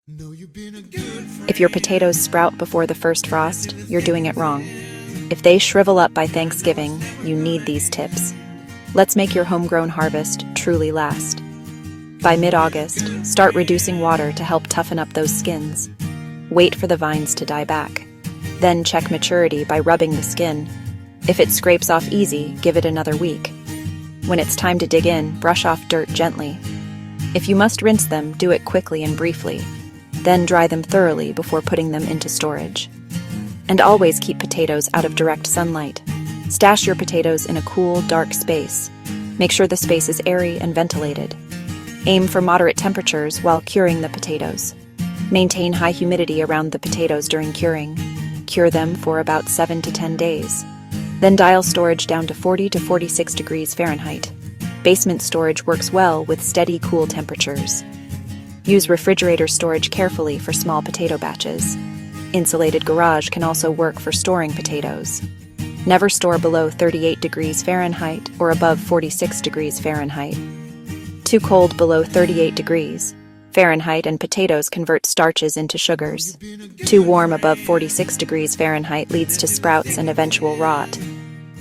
If your potatoes sprout before the first frost, you're doing it wrong. If they shrivel up by Thanksgiving, you need these tips. Let's make your homegrown harvest truly last. By mid-August, start reducing water to help toughen up those skins. Wait for the vines to die back. Then check maturity by rubbing the skin. If it scrapes off easy, give it another week. When it's time to dig in, brush off dirt gently. If you must rinse them, do it quickly and briefly. Then dry them thoroughly before putting them into storage. And always keep potatoes out of direct sunlight. Stash your potatoes in a cool, dark space. Make sure the space is airy and ventilated. Aim for moderate temperatures while curing the potatoes. Maintain high humidity around the potatoes during curing. Cure them for about 7 to 10 days. Then dial storage down to 40 to 46 degrees Fahrenheit. Basement storage works well with steady, cool temperatures. Use refrigerator storage carefully for small potato batches. Insulated garage can also work for storing potatoes. Never store below 38 degrees Fahrenheit or above 46 degrees Fahrenheit. Too cold below 38 degrees Fahrenheit and potatoes convert starches into sugars. Too warm above 46 degrees Fahrenheit leads to sprouts and eventual rot.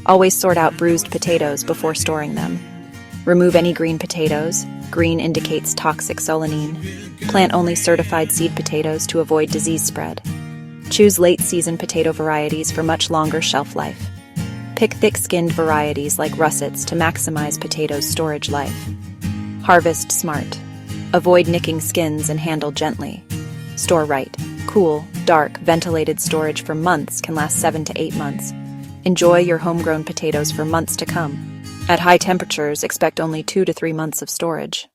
Always sort out bruised potatoes before storing them. Remove any green potatoes. Green indicates toxic solanine. Plant only certified seed potatoes to avoid disease spread. Choose late-season potato varieties for much longer shelf life. Pick thick-skinned varieties like russets to maximize potatoes' storage life. Harvest smart. Avoid nicking skins and handle gently. Store right. Cool, dark, ventilated storage for months can last 7 to 8 months. Enjoy your homegrown potatoes for months to come. At high temperatures, expect only 2 to 3 months of storage.